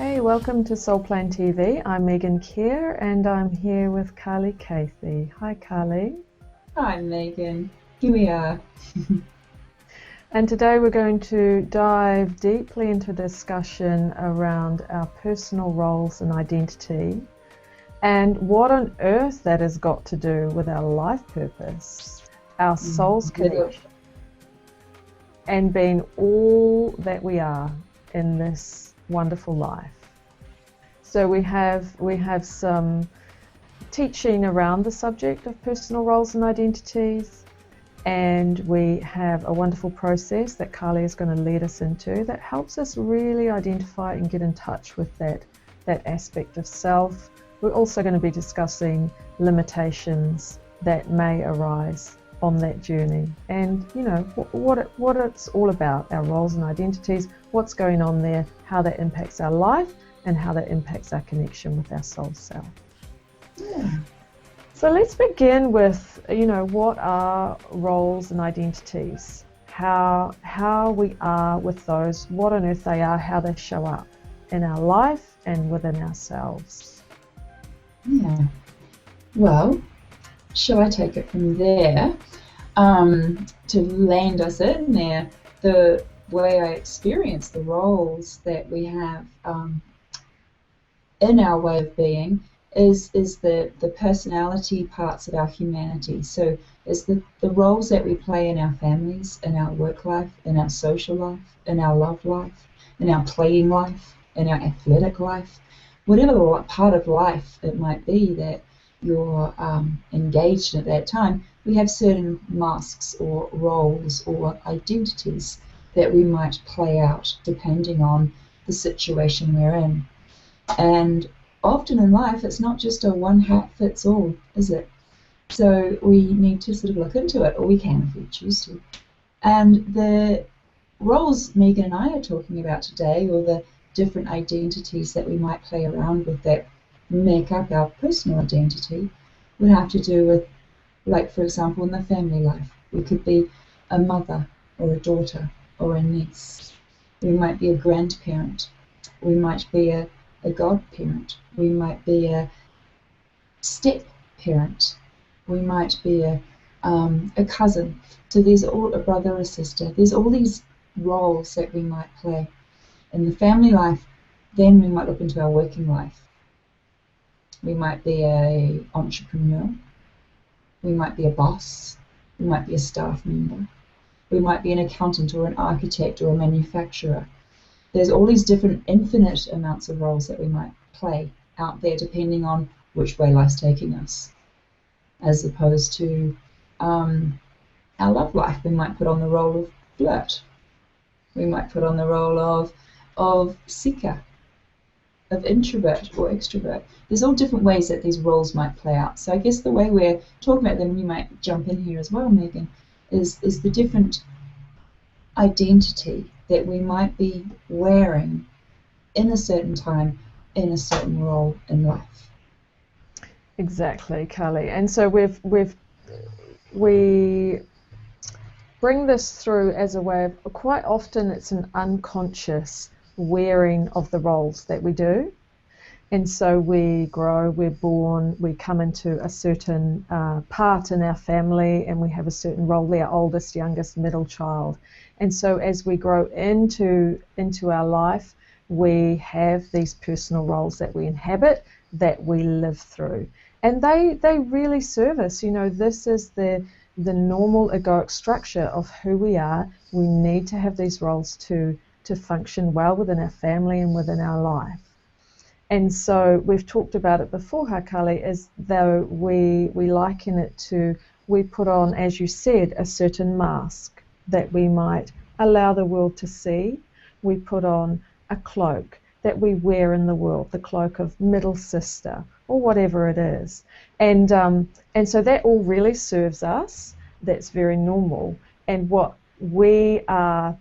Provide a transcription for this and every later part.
Hey, welcome to SoulPlan TV. I'm Megan Kerr and I'm here with Carly Cathy. Hi, Carly. Hi, Megan. Here we are. And today we're going to dive deeply into discussion around our personal roles and identity and what on earth that has got to do with our life purpose, our soul's connection, and being all that we are in this wonderful life. So we have some teaching around the subject of personal roles and identities, and we have a wonderful process that Carly is going to lead us into that helps us really identify and get in touch with that aspect of self. We're also going to be discussing limitations that may arise on that journey, and what it's all about, our roles and identities, what's going on there, how that impacts our life, and how that impacts our connection with our soul self. Yeah. So let's begin with, what are roles and identities, how we are with those, what on earth they are, how they show up in our life and within ourselves. Yeah. Well, shall I take it from there? To land us in there, the way I experience the roles that we have in our way of being is the personality parts of our humanity. So it's the roles that we play in our families, in our work life, in our social life, in our love life, in our playing life, in our athletic life, whatever part of life it might be that you're engaged in at that time. We have certain masks or roles or identities that we might play out depending on the situation we're in. And often in life, it's not just a one hat fits all, is it? So we need to sort of look into it, or we can if we choose to. And the roles Megan and I are talking about today, or the different identities that we might play around with that make up our personal identity, would have to do with, like, for example, in the family life, we could be a mother or a daughter or a niece. We might be a grandparent. We might be a godparent. We might be a step parent. We might be a cousin. So there's all a brother or sister. There's all these roles that we might play in the family life. Then we might look into our working life. We might be a entrepreneur. We might be a boss. We might be a staff member. We might be an accountant or an architect or a manufacturer. There's all these different infinite amounts of roles that we might play out there depending on which way life's taking us. As opposed to our love life, we might put on the role of flirt. We might put on the role of seeker, of introvert or extrovert. There's all different ways that these roles might play out. So I guess the way we're talking about them, you might jump in here as well, Megan, is the different identity that we might be wearing in a certain time, in a certain role in life. Exactly, Carly. And so we bring this through as a way of, quite often it's an unconscious wearing of the roles that we do. And so we grow, we're born, we come into a certain part in our family, and we have a certain role there, oldest, youngest, middle child. And so as we grow into our life, we have these personal roles that we inhabit, that we live through. And they really serve us. This is the normal egoic structure of who we are. We need to have these roles to function well within our family and within our life. And so we've talked about it before, Carly, as though we liken it to, we put on, as you said, a certain mask that we might allow the world to see. We put on a cloak that we wear in the world, the cloak of middle sister or whatever it is. And so that all really serves us. That's very normal. And what we are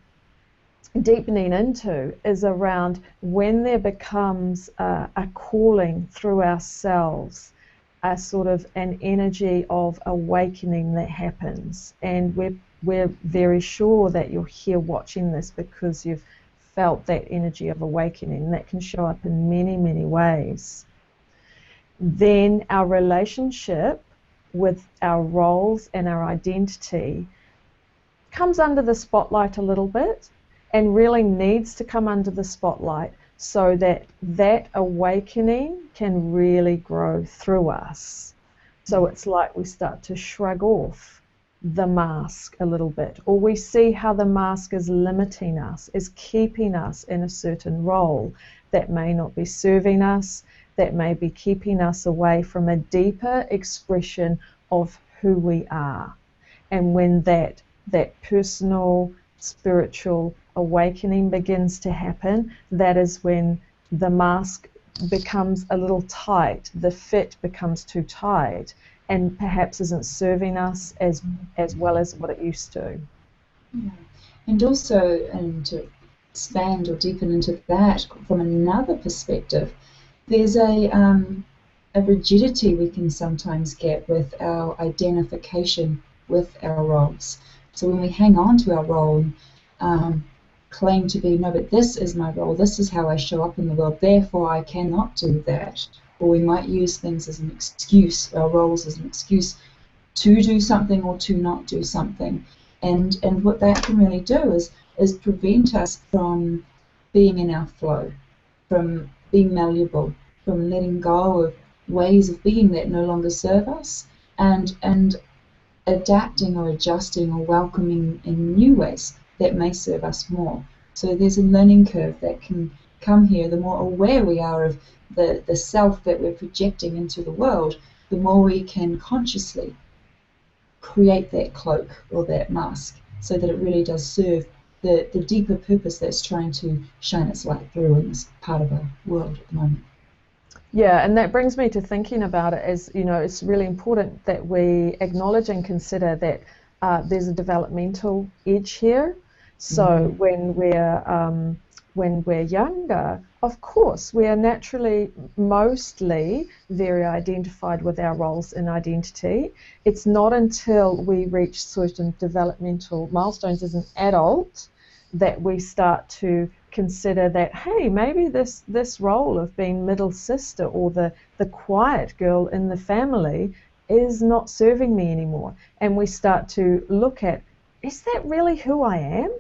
deepening into is around when there becomes a calling through ourselves, a sort of an energy of awakening that happens. And we're very sure that you're here watching this because you've felt that energy of awakening. That can show up in many, many ways. Then our relationship with our roles and our identity comes under the spotlight a little bit, and really needs to come under the spotlight so that that awakening can really grow through us. So it's like we start to shrug off the mask a little bit, or we see how the mask is limiting us, is keeping us in a certain role that may not be serving us, that may be keeping us away from a deeper expression of who we are. And when that personal spiritual awakening begins to happen, that is when the mask becomes a little tight, the fit becomes too tight, and perhaps isn't serving us as well as what it used to. Yeah. And also, and to expand or deepen into that from another perspective, there's a rigidity we can sometimes get with our identification with our roles. So when we hang on to our role and claim to be, no, but this is my role, this is how I show up in the world, therefore I cannot do that. Or we might use things as an excuse, our roles as an excuse to do something or to not do something. And what that can really do is prevent us from being in our flow, from being malleable, from letting go of ways of being that no longer serve us, and adapting or adjusting or welcoming in new ways that may serve us more. So there's a learning curve that can come here. The more aware we are of the self that we're projecting into the world, the more we can consciously create that cloak or that mask so that it really does serve the deeper purpose that's trying to shine its light through in this part of our world at the moment. Yeah, and that brings me to thinking about it as, it's really important that we acknowledge and consider that there's a developmental edge here. So when we're younger, of course, we are naturally mostly very identified with our roles and identity. It's not until we reach certain developmental milestones as an adult that we start to consider that, hey, maybe this role of being middle sister or the quiet girl in the family is not serving me anymore. And we start to look at, is that really who I am?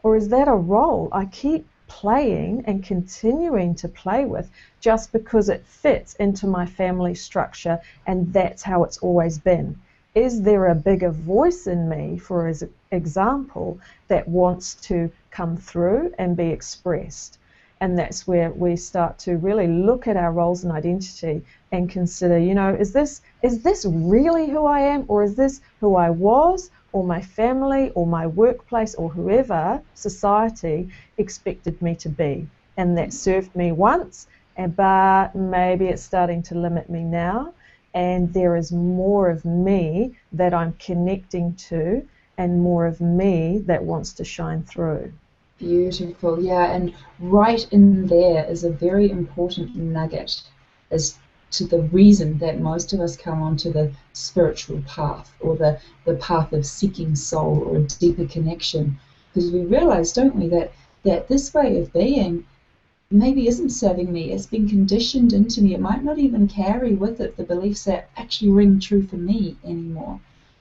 Or is that a role I keep playing and continuing to play with just because it fits into my family structure and that's how it's always been? Is there a bigger voice in me, for example, that wants to come through and be expressed? And that's where we start to really look at our roles and identity and consider, is this really who I am, or is this who I was, or my family, or my workplace, or whoever society expected me to be? And that served me once, but maybe it's starting to limit me now. And there is more of me that I'm connecting to and more of me that wants to shine through. Beautiful, yeah, and right in there is a very important nugget as to the reason that most of us come onto the spiritual path or the path of seeking soul or a deeper connection. Because we realize, don't we, that this way of being maybe isn't serving me. It's been conditioned into me. It might not even carry with it the beliefs that actually ring true for me anymore.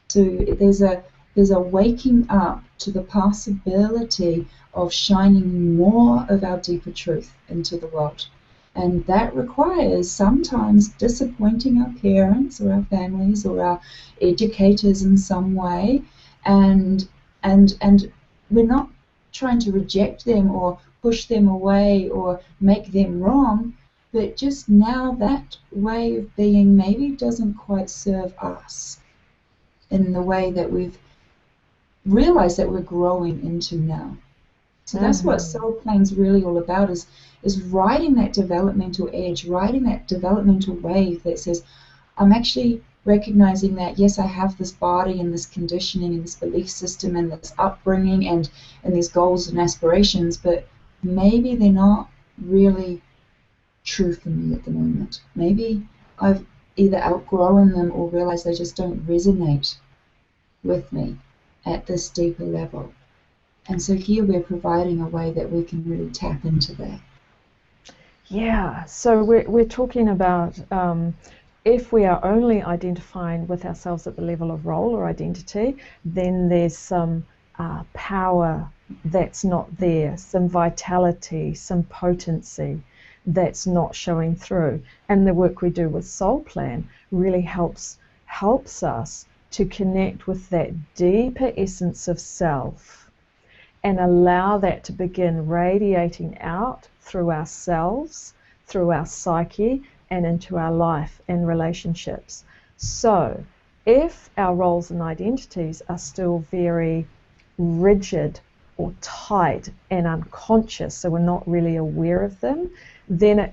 So there's a waking up to the possibility of shining more of our deeper truth into the world. And that requires sometimes disappointing our parents or our families or our educators in some way. And we're not trying to reject them or push them away or make them wrong, but just now that way of being maybe doesn't quite serve us in the way that we've realized that we're growing into now. So that's what SoulPlan's really all about, is riding that developmental edge, riding that developmental wave that says, I'm actually recognizing that, yes, I have this body and this conditioning and this belief system and this upbringing and these goals and aspirations, but maybe they're not really true for me at the moment. Maybe I've either outgrown them or realized they just don't resonate with me at this deeper level. And so here we're providing a way that we can really tap into that. Yeah, so we're talking about if we are only identifying with ourselves at the level of role or identity, then there's some power that's not there, some vitality, some potency that's not showing through. And the work we do with SoulPlan really helps us to connect with that deeper essence of self and allow that to begin radiating out through ourselves, through our psyche, and into our life and relationships. So, if our roles and identities are still very rigid or tight and unconscious, so we're not really aware of them, then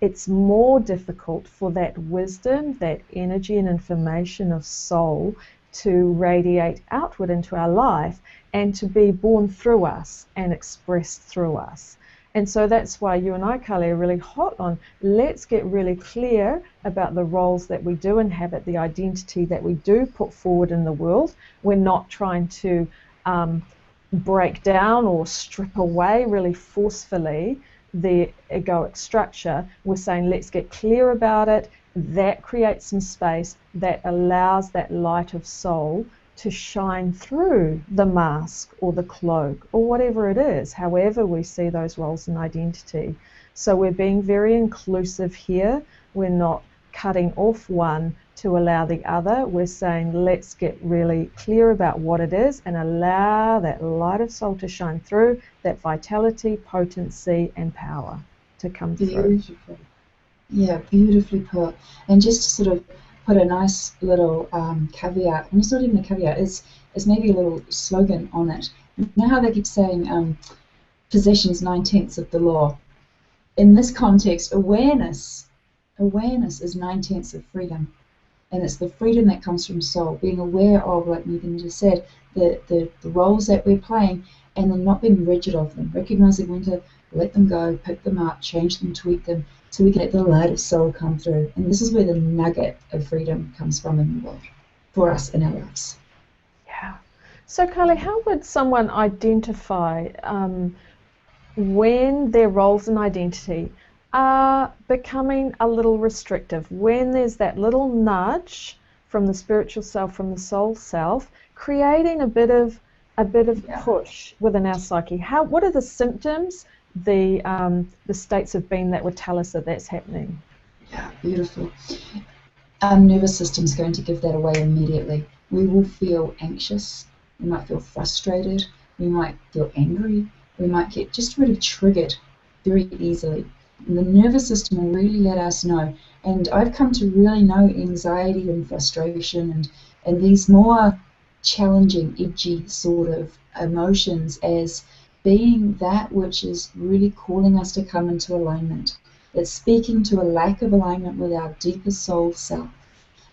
it's more difficult for that wisdom, that energy and information of soul to radiate outward into our life and to be born through us and expressed through us. And so that's why you and I, Carly, are really hot on let's get really clear about the roles that we do inhabit, the identity that we do put forward in the world. We're not trying to break down or strip away really forcefully the egoic structure. We're saying let's get clear about it. That creates some space that allows that light of soul to shine through the mask or the cloak or whatever it is, however we see those roles and identity. So we're being very inclusive here. We're not cutting off one to allow the other. We're saying let's get really clear about what it is and allow that light of soul to shine through, that vitality, potency, and power to come through. Beautiful. Yeah, beautifully put. And just to sort of put a nice little caveat, and it's not even a caveat, it's maybe a little slogan on it. You know how they keep saying possession's 9/10 of the law? In this context, awareness is 9/10 of freedom. And it's the freedom that comes from soul, being aware of, like Megan just said, the roles that we're playing and then not being rigid of them, recognizing when to let them go, pick them up, change them, tweak them, so we can let the light of soul come through. And this is where the nugget of freedom comes from in the world, for us in our lives. Yeah. So, Carly, how would someone identify when their roles and identity are becoming a little restrictive, when there's that little nudge from the spiritual self, from the soul self, creating a bit of push within our psyche? What are the symptoms, the states of being that would tell us that that's happening? Yeah, beautiful. Our nervous system is going to give that away immediately. We will feel anxious. We might feel frustrated. We might feel angry. We might get just really triggered very easily. And the nervous system will really let us know. And I've come to really know anxiety and frustration and these more challenging, edgy sort of emotions as being that which is really calling us to come into alignment. It's speaking to a lack of alignment with our deeper soul self,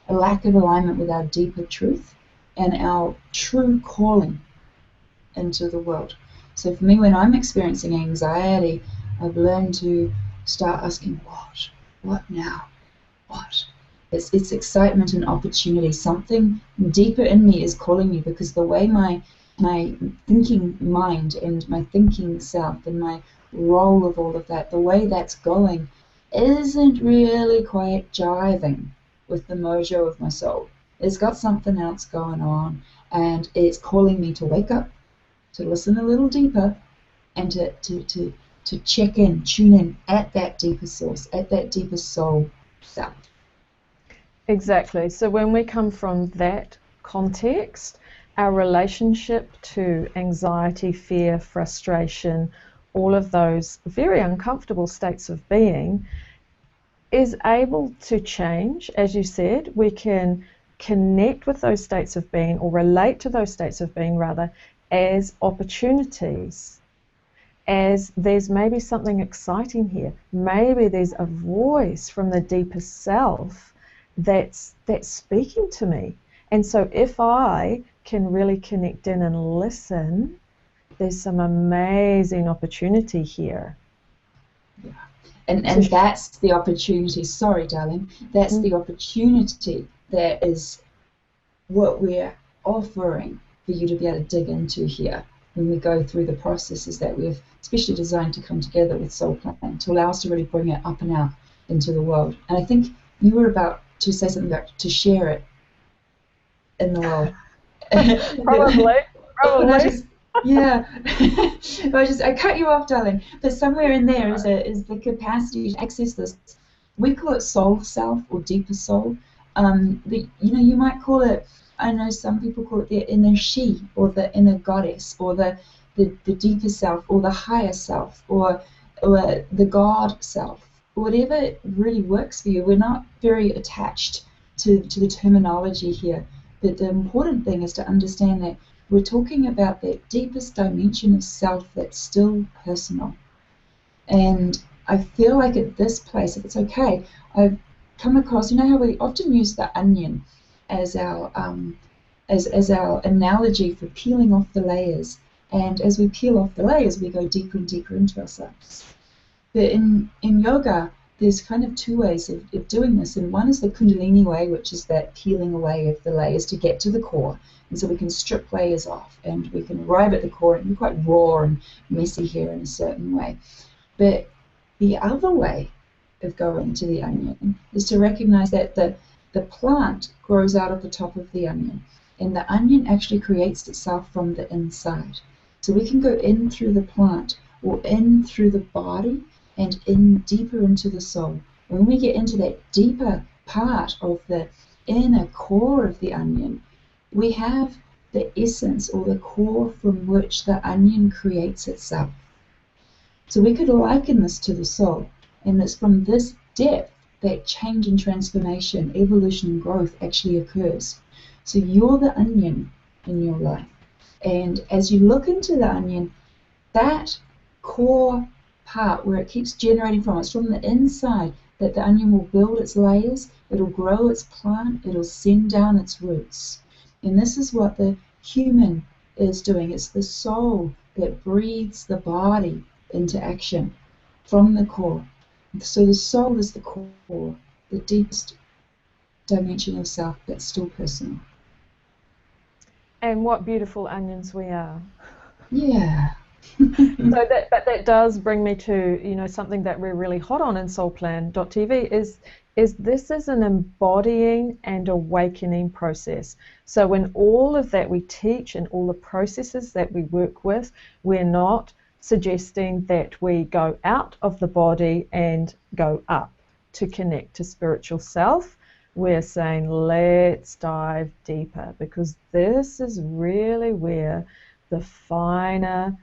a lack of alignment with our deeper truth and our true calling into the world. So for me, when I'm experiencing anxiety, I've learned to start asking, what now? What? It's excitement and opportunity. Something deeper in me is calling me, because the way my thinking mind and my thinking self and my role of all of that, the way that's going isn't really quite jiving with the mojo of my soul. It's got something else going on, and it's calling me to wake up, to listen a little deeper, and to check in, tune in at that deeper source, at that deeper soul self. Exactly. So when we come from that context, our relationship to anxiety, fear, frustration, all of those very uncomfortable states of being is able to change. As you said, we can connect with those states of being, or relate to those states of being rather, as opportunities, as there's maybe something exciting here. Maybe there's a voice from the deeper self that's speaking to me. And so if I can really connect in and listen, there's some amazing opportunity here. Yeah. And that's the opportunity. Sorry, darling. That's the opportunity that is what we're offering for you to be able to dig into here. when we go through the processes that we've especially designed to come together with SoulPlan to allow us to really bring it up and out into the world. And I think you were about to say something about to share it in the world. Probably, And I probably. just, yeah, I cut you off, darling. But somewhere in there is the capacity to access this. We call it soul self or deeper soul. You might call it. I know some people call it their inner she or the inner goddess or the deeper self or the higher self or the God self. Whatever really works for you. We're not very attached to the terminology here. But the important thing is to understand that we're talking about that deepest dimension of self that's still personal. And I feel like at this place, if it's okay, I've come across, you know how we often use the onion as our as our analogy for peeling off the layers. And as we peel off the layers, we go deeper and deeper into ourselves. But in yoga, there's kind of two ways of doing this. And one is the Kundalini way, which is that peeling away of the layers to get to the core. And so we can strip layers off and we can arrive at the core and be quite raw and messy here in a certain way. But the other way of going to the onion is to recognize that the plant grows out of the top of the onion. And the onion actually creates itself from the inside. So we can go in through the plant or in through the body and in deeper into the soul. And when we get into that deeper part of the inner core of the onion, we have the essence or the core from which the onion creates itself. So we could liken this to the soul, and it's from this depth that change and transformation, evolution and growth actually occurs. So you're the onion in your life. And as you look into the onion, that core part where it keeps generating from, it's from the inside that the onion will build its layers, it'll grow its plant, it'll send down its roots. And this is what the human is doing. It's the soul that breathes the body into action from the core. So the soul is the core, the deepest dimension of self that's still personal. And what beautiful onions we are. Yeah. But that does bring me to, something that we're really hot on in SoulPlan.tv is this is an embodying and awakening process. So in all of that we teach and all the processes that we work with, we're not suggesting that we go out of the body and go up to connect to spiritual self. We're saying let's dive deeper, because this is really where the finer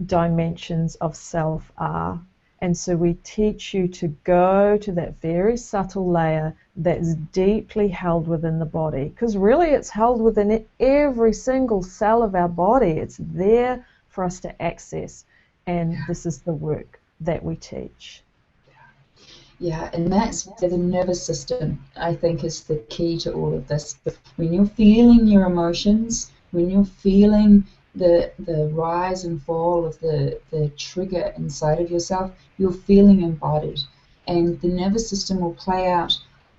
dimensions of self are. And so we teach you to go to that very subtle layer that's deeply held within the body, because really it's held within every single cell of our body. It's there for us to access, and this is the work that we teach. Yeah, and that's the nervous system, I think, is the key to all of this. When you're feeling your emotions, when you're feeling the rise and fall of the trigger inside of yourself, you're feeling embodied. And the nervous system will play out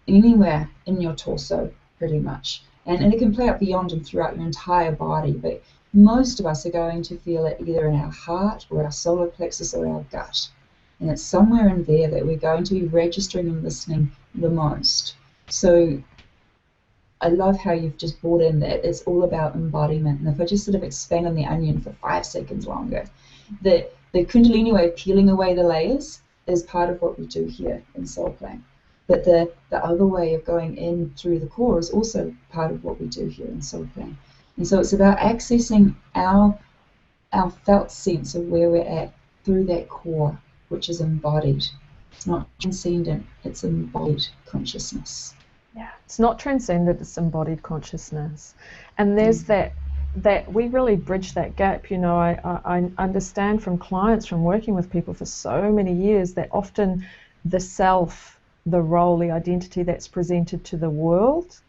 anywhere in your torso, pretty much. And it can play out beyond and throughout your entire body, but most of us are going to feel it either in our heart or our solar plexus or our gut. And it's somewhere in there that we're going to be registering and listening the most. So I love how you've just brought in that it's all about embodiment. And if I just sort of expand on the onion for 5 seconds longer, the Kundalini way of peeling away the layers is part of what we do here in SoulPlan. But the other way of going in through the core is also part of what we do here in SoulPlan. And so it's about accessing our felt sense of where we're at through that core, which is embodied. It's not transcendent, it's embodied consciousness. Yeah, it's not transcendent, it's embodied consciousness. And there's that we really bridge that gap. I understand from clients, from working with people for so many years, that often the self, the role, the identity that's presented to the world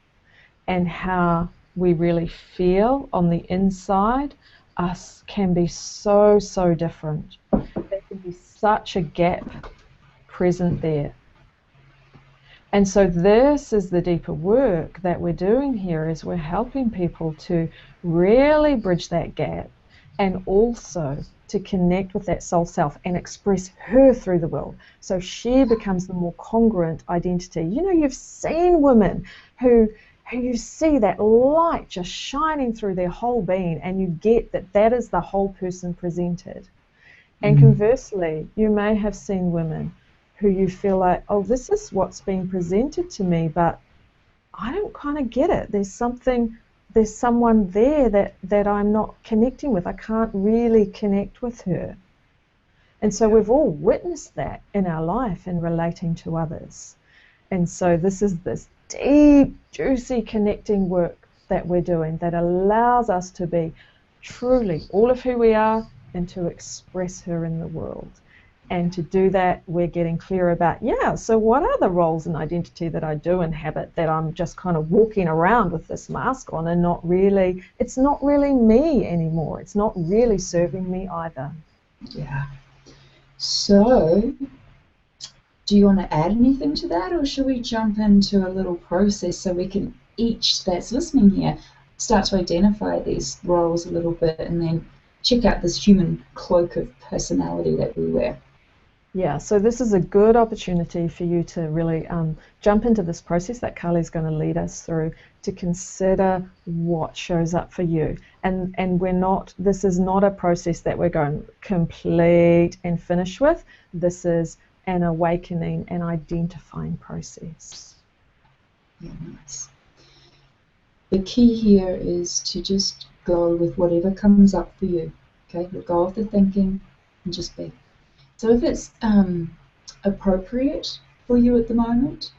and how we really feel on the inside us can be so different. There can be such a gap present there. And so this is the deeper work that we're doing here, is we're helping people to really bridge that gap and also to connect with that soul self and express her through the world. So she becomes the more congruent identity. You know, you've seen women who you see that light just shining through their whole being, and you get that that is the whole person presented. And conversely, you may have seen women who you feel like, oh, this is what's being presented to me, but I don't kind of get it. There's someone there that I'm not connecting with. I can't really connect with her. And so we've all witnessed that in our life in relating to others. And so this is this deep, juicy connecting work that we're doing that allows us to be truly all of who we are and to express her in the world. And to do that, we're getting clear about, so what are the roles and identity that I do inhabit that I'm just kind of walking around with this mask on and it's not really me anymore. It's not really serving me either. Yeah. So, do you want to add anything to that, or should we jump into a little process so we can each that's listening here start to identify these roles a little bit and then check out this human cloak of personality that we wear? Yeah, so this is a good opportunity for you to really jump into this process that Carly's going to lead us through to consider what shows up for you. And this is not a process that we're going to complete and finish with. This is an awakening and identifying process. Yeah, nice. The key here is to just go with whatever comes up for you. Okay, let go of the thinking and just be. So if it's appropriate for you at the moment,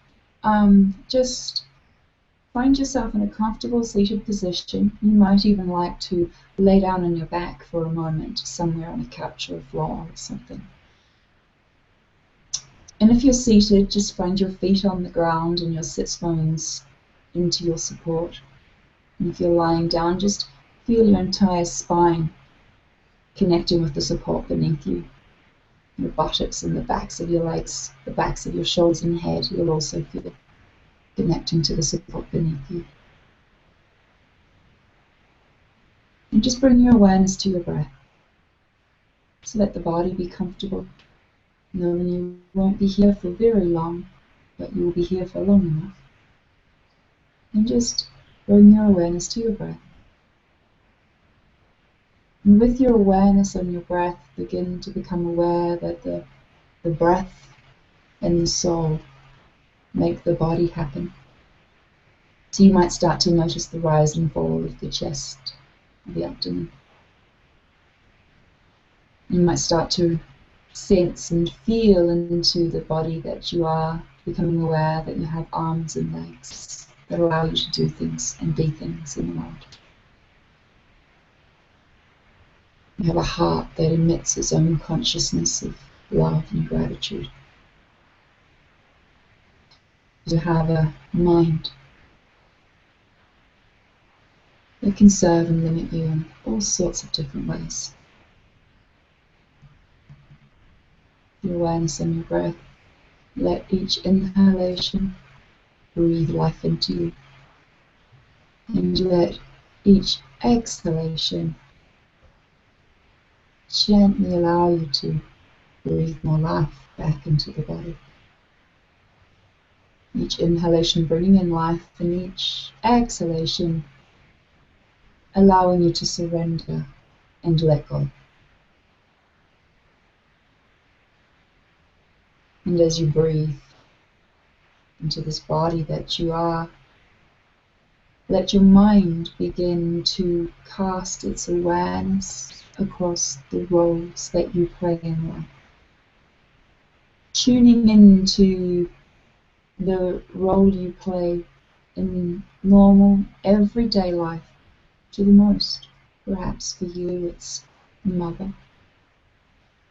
just find yourself in a comfortable seated position. You might even like to lay down on your back for a moment, somewhere on a couch or a floor or something. And if you're seated, just find your feet on the ground and your sits bones into your support. And if you're lying down, just feel your entire spine connecting with the support beneath you. Your buttocks and the backs of your legs, the backs of your shoulders and head, you'll also feel connecting to the support beneath you. And just bring your awareness to your breath. So let the body be comfortable, knowing you won't be here for very long, but you will be here for long enough. And just bring your awareness to your breath. And with your awareness on your breath, begin to become aware that the breath and the soul make the body happen. So you might start to notice the rise and fall of the chest, the abdomen. You might start to sense and feel into the body that you are, becoming aware that you have arms and legs that allow you to do things and be things in the world. You have a heart that emits its own consciousness of love and gratitude. You have a mind that can serve and limit you in all sorts of different ways. Your awareness on your breath, let each inhalation breathe life into you, and let each exhalation gently allow you to breathe more life back into the body. Each inhalation bringing in life, and each exhalation allowing you to surrender and let go. And as you breathe into this body that you are, let your mind begin to cast its awareness across the roles that you play in life. Tuning into the role you play in normal, everyday life to the most. Perhaps for you it's mother.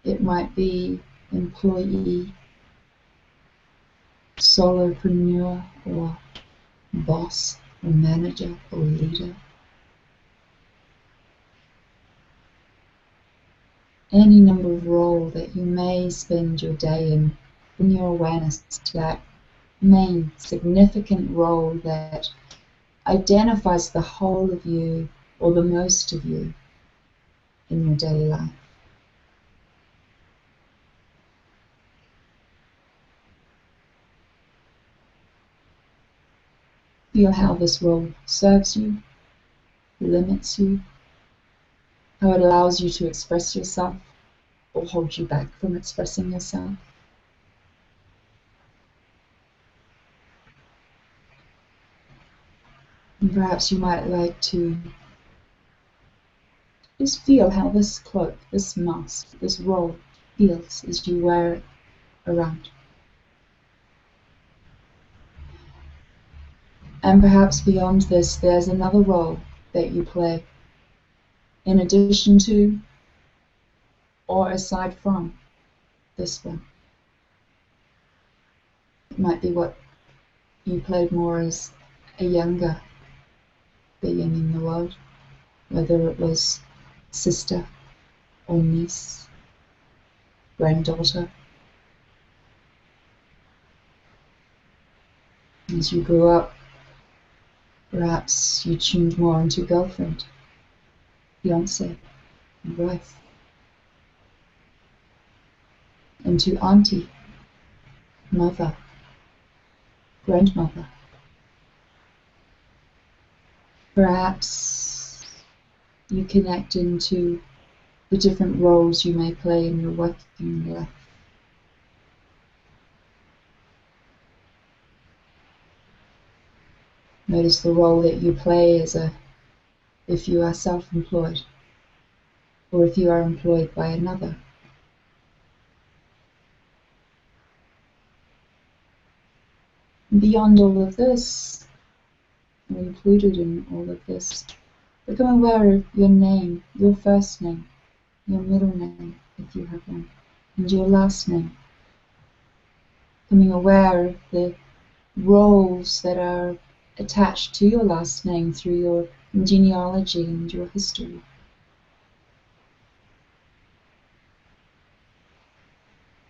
It might be employee, solopreneur, or boss, or manager, or leader. Any number of role that you may spend your day in, bring your awareness to that main significant role that identifies the whole of you or the most of you, in your daily life. Feel how this role serves you, limits you, how it allows you to express yourself or hold you back from expressing yourself. And perhaps you might like to just feel how this cloak, this mask, this role feels as you wear it around. And perhaps beyond this, there's another role that you play in addition to or aside from this one. It might be what you played more as a younger being in the world, whether it was sister or niece, granddaughter. As you grew up, perhaps you tuned more into girlfriend, fiancé, and wife, into auntie, mother, grandmother. Perhaps you connect into the different roles you may play in your working life. Notice the role that you play if you are self-employed or if you are employed by another. And beyond all of this, or included in all of this, become aware of your name, your first name, your middle name, if you have one, and your last name. Becoming aware of the roles that are attached to your last name through your genealogy and your history.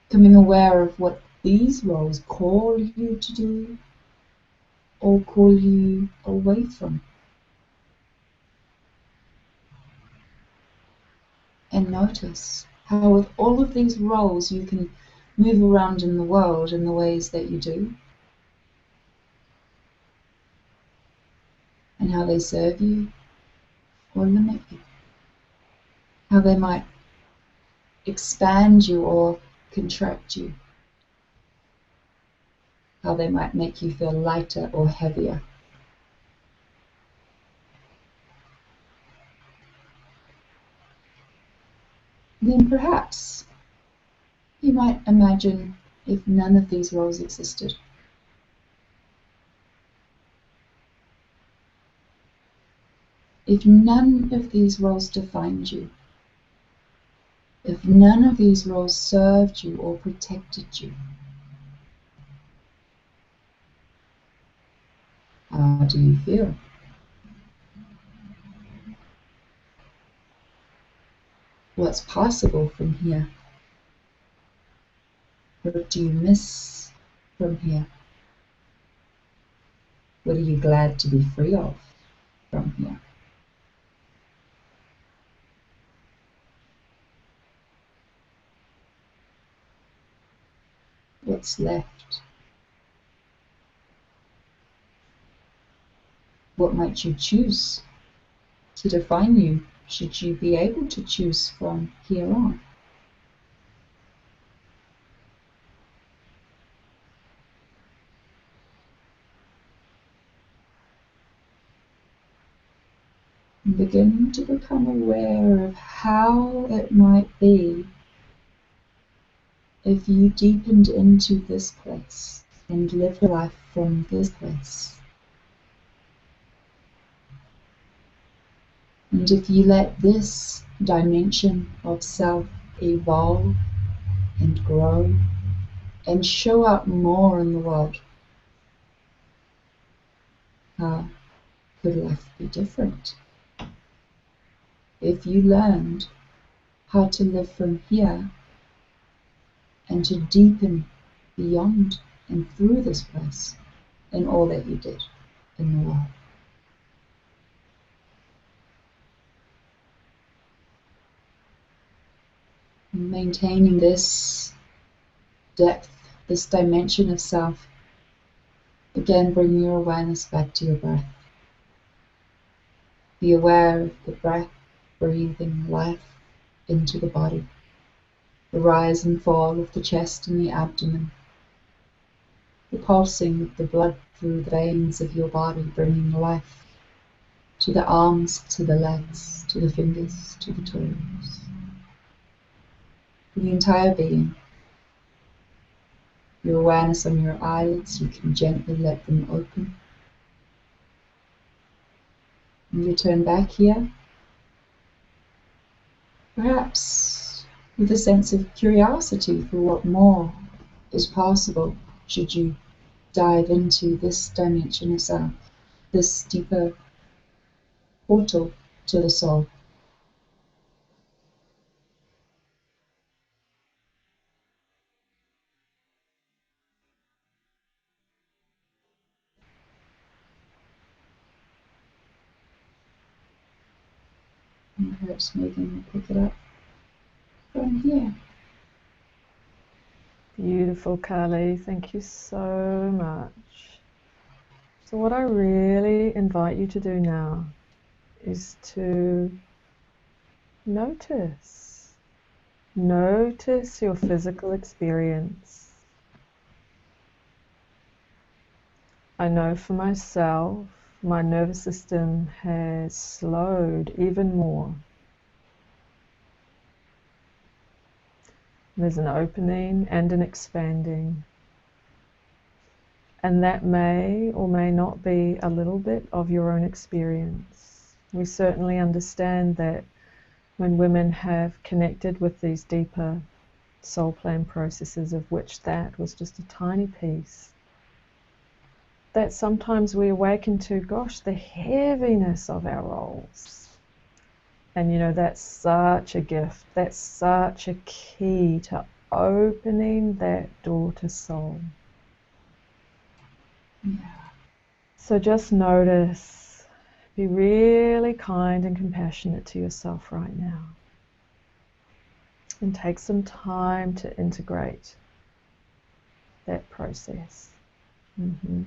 Becoming aware of what these roles call you to do or call you away from. And notice how with all of these roles you can move around in the world in the ways that you do, and how they serve you or limit you, how they might expand you or contract you, how they might make you feel lighter or heavier. Then perhaps you might imagine if none of these roles existed. If none of these roles defined you, if none of these roles served you or protected you, how do you feel? What's possible from here? What do you miss from here? What are you glad to be free of from here? What's left? What might you choose to define you, should you be able to choose from here on? And begin to become aware of how it might be if you deepened into this place and lived life from this place. And if you let this dimension of self evolve and grow and show up more in the world, how could life be different? If you learned how to live from here and to deepen beyond and through this place in all that you did in the world. And maintaining this depth, this dimension of self. Again, bring your awareness back to your breath. Be aware of the breath, breathing life into the body. The rise and fall of the chest and the abdomen. The pulsing of the blood through the veins of your body, bringing life to the arms, to the legs, to the fingers, to the toes. The entire being. Your awareness on your eyelids, you can gently let them open. And return back here, perhaps with a sense of curiosity for what more is possible should you dive into this dimension of self, this deeper portal to the soul. And perhaps Megan will pick it up from here. Beautiful, Carly. Thank you so much. So what I really invite you to do now is to notice. Notice your physical experience. I know for myself, my nervous system has slowed even more. There's an opening and an expanding. And that may or may not be a little bit of your own experience. We certainly understand that when women have connected with these deeper soul plan processes, of which that was just a tiny piece, that sometimes we awaken to, gosh, the heaviness of our roles. And that's such a gift. That's such a key to opening that door to soul. Yeah. So just notice, be really kind and compassionate to yourself right now. And take some time to integrate that process. Mm-hmm.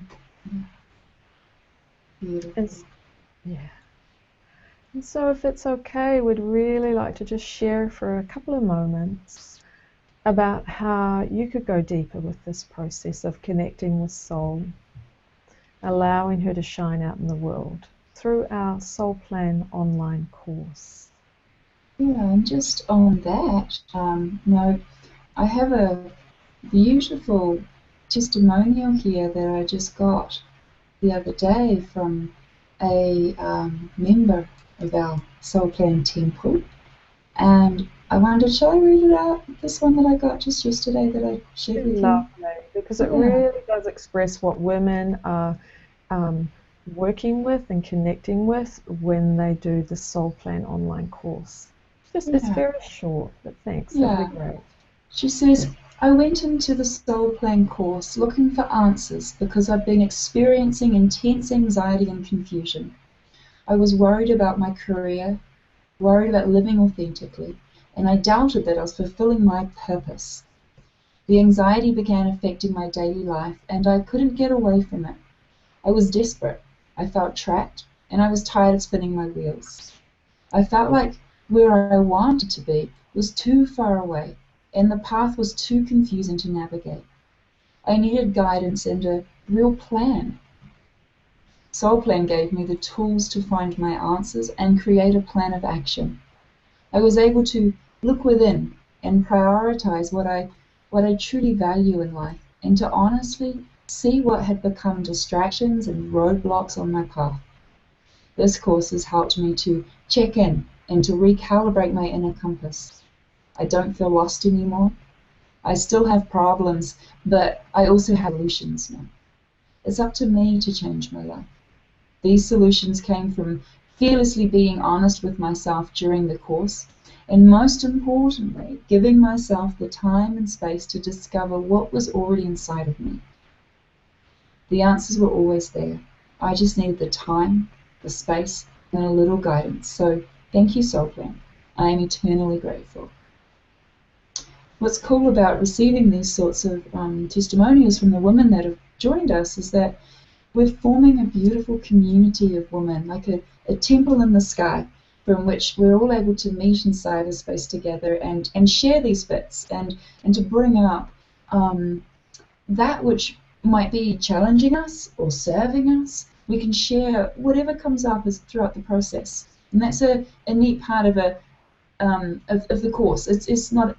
Beautiful. And so if it's okay, we'd really like to just share for a couple of moments about how you could go deeper with this process of connecting with soul, allowing her to shine out in the world through our SoulPlan online course. Yeah, and just on that, I have a beautiful testimonial here that I just got the other day from a member of our SoulPlan temple, and I wondered, shall I read it out? This one that I got just yesterday that I shared with you. Lovely, because it really does express what women are working with and connecting with when they do the SoulPlan online course. It's very short, but thanks. That'd be great. She says, I went into the SoulPlan course looking for answers because I'd been experiencing intense anxiety and confusion. I was worried about my career, worried about living authentically, and I doubted that I was fulfilling my purpose. The anxiety began affecting my daily life, and I couldn't get away from it. I was desperate. I felt trapped, and I was tired of spinning my wheels. I felt like where I wanted to be was too far away, and the path was too confusing to navigate. I needed guidance and a real plan. SoulPlan gave me the tools to find my answers and create a plan of action. I was able to look within and prioritize what I truly value in life, and to honestly see what had become distractions and roadblocks on my path. This course has helped me to check in and to recalibrate my inner compass. I don't feel lost anymore. I still have problems, but I also have solutions now. It's up to me to change my life. These solutions came from fearlessly being honest with myself during the course, and most importantly, giving myself the time and space to discover what was already inside of me. The answers were always there. I just needed the time, the space, and a little guidance. So thank you, SoulPlan. I am eternally grateful. what's cool about receiving these sorts of testimonials from the women that have joined us is that we're forming a beautiful community of women, like a temple in the sky, from which we're all able to meet in cyberspace together and share these bits and to bring up that which might be challenging us or serving us. We can share whatever comes up as throughout the process, and that's a neat part of of the course. It's not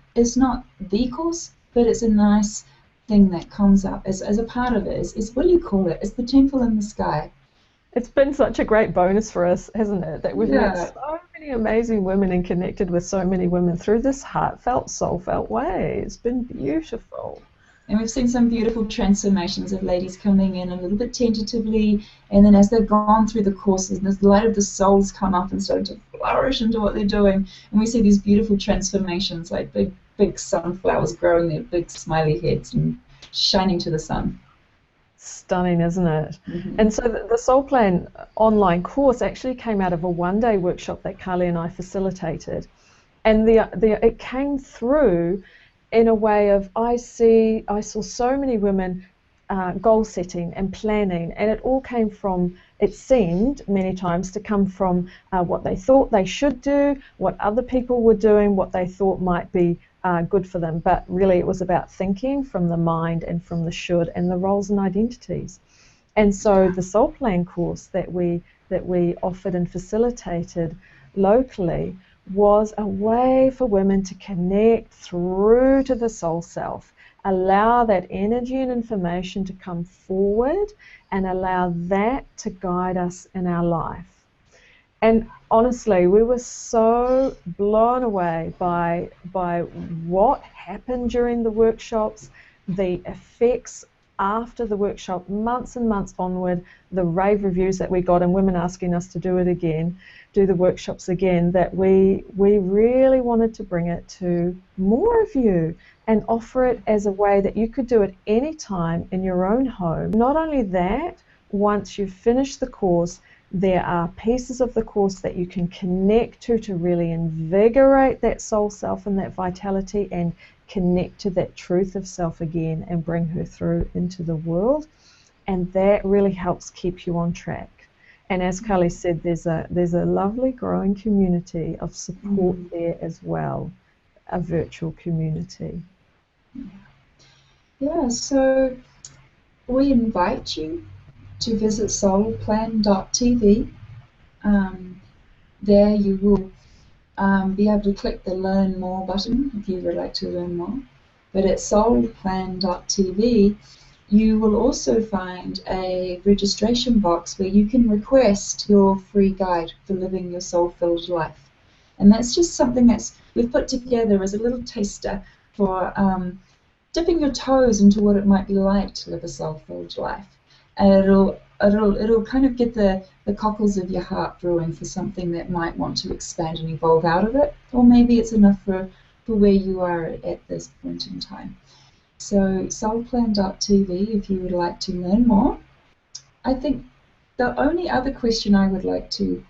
the course, but it's a nice thing that comes up as a part of it. Is what do you call it? It's the temple in the sky. It's been such a great bonus for us, hasn't it? That we've met Yeah. so many amazing women and connected with so many women through this heartfelt, soul-felt way. It's been beautiful. And we've seen some beautiful transformations of ladies coming in a little bit tentatively, and then as they've gone through the courses, and the light of the souls come up and start to flourish into what they're doing, and we see these beautiful transformations, like big sunflowers growing their big smiley heads and shining to the sun. Stunning, isn't it? Mm-hmm. And so the SoulPlan online course actually came out of a one-day workshop that Carly and I facilitated. And it came through in a way of I saw so many women goal setting and planning, and it all came from, it seemed many times to come from what they thought they should do, what other people were doing, what they thought might be good for them. But really it was about thinking from the mind and from the should and the roles and identities. And so the Soul Plan course that we offered and facilitated locally was a way for women to connect through to the soul self, allow that energy and information to come forward, and allow that to guide us in our life. And honestly, we were so blown away by what happened during the workshops, the effects after the workshop, months and months onward, the rave reviews that we got, and women asking us to do it again, do the workshops again, that we really wanted to bring it to more of you and offer it as a way that you could do it anytime in your own home. Not only that, once you've finished the course, there are pieces of the course that you can connect to really invigorate that soul self and that vitality and connect to that truth of self again and bring her through into the world. And that really helps keep you on track. And as Carly said, there's a lovely growing community of support there as well, a virtual community. Yeah, so we invite you to visit soulplan.tv. There you will be able to click the Learn More button if you would like to learn more. But at soulplan.tv, you will also find a registration box where you can request your free guide for living your soul-filled life. And that's just something we've put together as a little taster for dipping your toes into what it might be like to live a soul-filled life. And it'll kind of get the cockles of your heart brewing for something that might want to expand and evolve out of it, or maybe it's enough for where you are at this point in time. So soulplan.tv if you would like to learn more. I think the only other question I would like to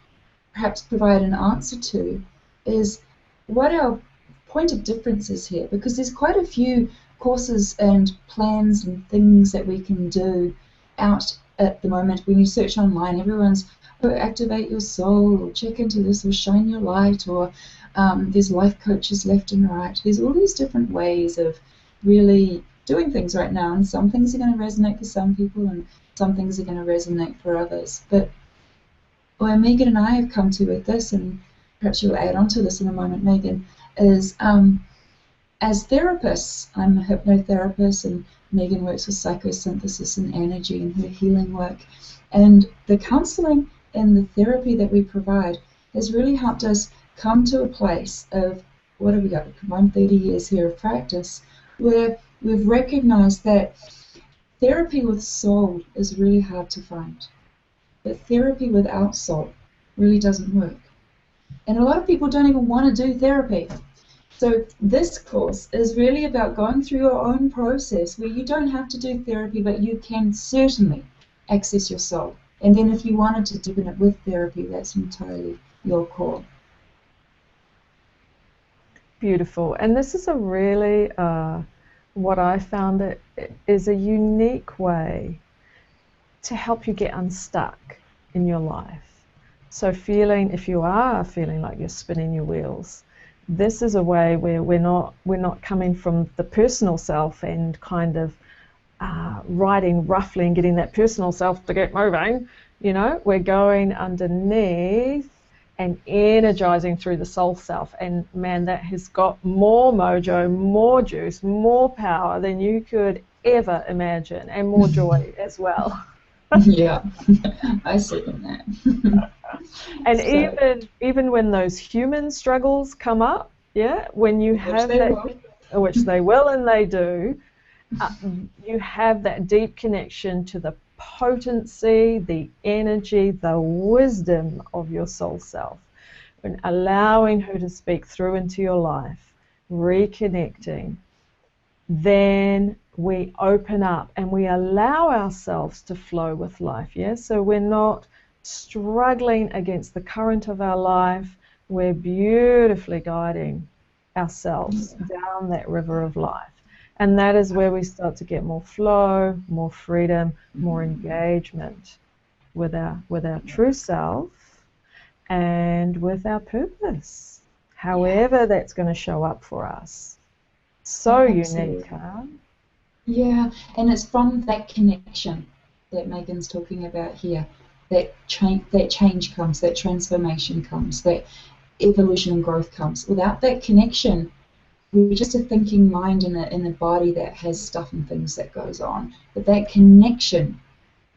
perhaps provide an answer to is what our point of difference is here, because there's quite a few courses and plans and things that we can do out at the moment. When you search online, everyone's activate your soul, or check into this, or shine your light, or there's life coaches left and right. There's all these different ways of really doing things right now, and some things are going to resonate for some people and some things are going to resonate for others. But where Megan and I have come to with this, and perhaps you'll add on to this in a moment, Megan, is as therapists, I'm a hypnotherapist, and Megan works with psychosynthesis and energy in her healing work. And the counseling and the therapy that we provide has really helped us come to a place of, what have we got, combined 30 years here of practice, where we've recognized that therapy with soul is really hard to find. But therapy without soul really doesn't work. And a lot of people don't even want to do therapy. So this course is really about going through your own process where you don't have to do therapy, but you can certainly access your soul. And then if you wanted to deepen it with therapy, that's entirely your call. beautiful. And this is a really, what I found it is a unique way to help you get unstuck in your life. So if you are feeling like you're spinning your wheels, this is a way where we're not coming from the personal self and kind of riding roughly and getting that personal self to get moving. We're going underneath and energizing through the soul self. And man, that has got more mojo, more juice, more power than you could ever imagine, and more joy as well. Yeah, I see in that. And So, even when those human struggles come up, when you have that, which they will and they do, you have that deep connection to the potency, the energy, the wisdom of your soul self, and allowing her to speak through into your life, reconnecting, then we open up and we allow ourselves to flow with life. So we're not struggling against the current of our life. We're beautifully guiding ourselves down that river of life. And that is where we start to get more flow, more freedom, more engagement with our true self and with our purpose, however that's going to show up for us. So unique, huh? Yeah, and it's from that connection that Megan's talking about here that change comes, that transformation comes, that evolution and growth comes. Without that connection, we're just a thinking mind in a body that has stuff and things that goes on. But that connection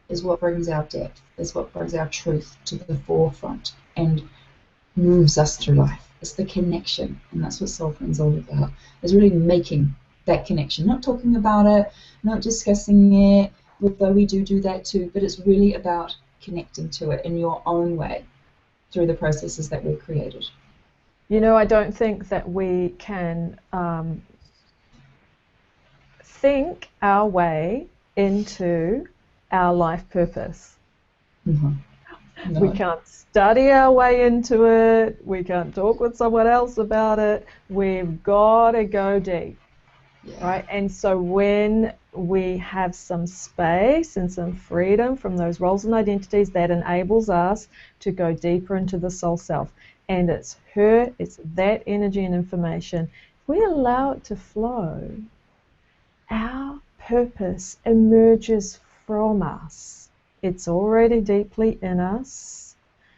is what brings our depth, is what brings our truth to the forefront and moves us through life. It's the connection, and that's what SoulPlan's all about. Is really making that connection, not talking about it, not discussing it, although we do that too, but it's really about connecting to it in your own way through the processes that we've created. I don't think that we can think our way into our life purpose. Mm-hmm. No. We can't study our way into it. We can't talk with someone else about it. We've got to go deep, right? And so when we have some space and some freedom from those roles and identities, that enables us to go deeper into the soul self. And it's that energy and information. If we allow it to flow, our purpose emerges from us. It's already deeply in us.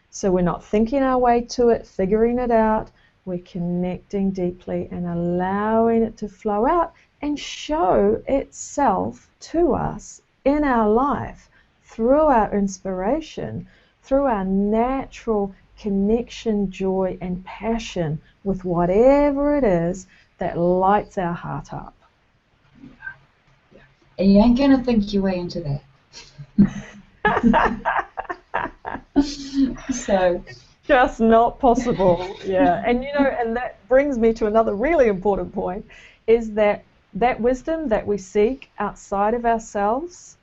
So we're not thinking our way to it, figuring it out. We're connecting deeply and allowing it to flow out and show itself to us in our life through our inspiration, through our natural connection, joy, and passion with whatever it is that lights our heart up. And you ain't going to think your way into that. So just not possible. And and that brings me to another really important point, is that wisdom that we seek outside of ourselves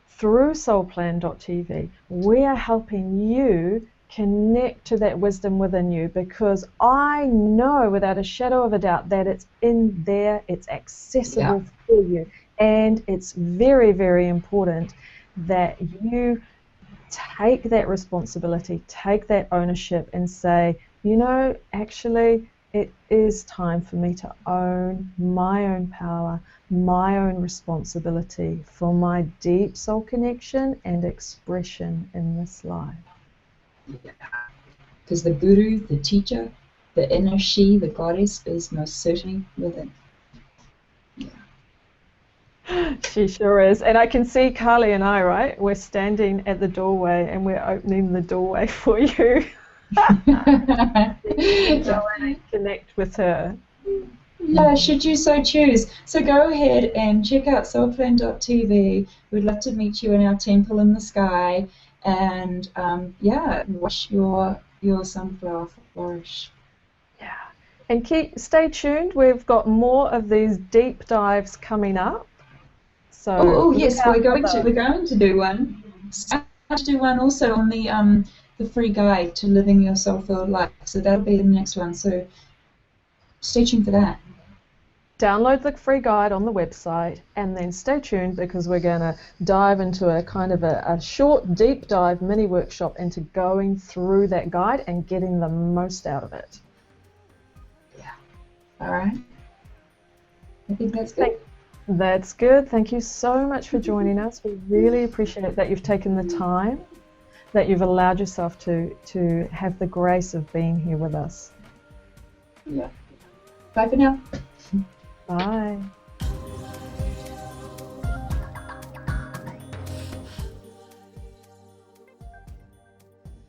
through SoulPlan.tv, we are helping you connect to that wisdom within you, because I know without a shadow of a doubt that it's in there, it's accessible for you, and it's very, very important that you take that responsibility, take that ownership and say, actually it is time for me to own my own power, my own responsibility for my deep soul connection and expression in this life. Because the guru, the teacher, the inner she, the goddess is most certainly within. She sure is. And I can see Carly and I, right? We're standing at the doorway and we're opening the doorway for you. Go and connect with her. Yeah, should you so choose. So go ahead and check out SoulPlan.tv. We'd love to meet you in our temple in the sky, and watch your sunflower flourish. Yeah, and stay tuned. We've got more of these deep dives coming up. So yes, we're going to do one. I'm going to do one also on the free guide to living your soul-filled life. So that'll be the next one. So stay tuned for that. Download the free guide on the website, and then stay tuned because we're going to dive into a kind of a short, deep dive mini workshop into going through that guide and getting the most out of it. Yeah. All right. I think that's good. That's good. Thank you so much for joining us. We really appreciate that you've taken the time, that you've allowed yourself to have the grace of being here with us. Yeah. Bye for now. Bye.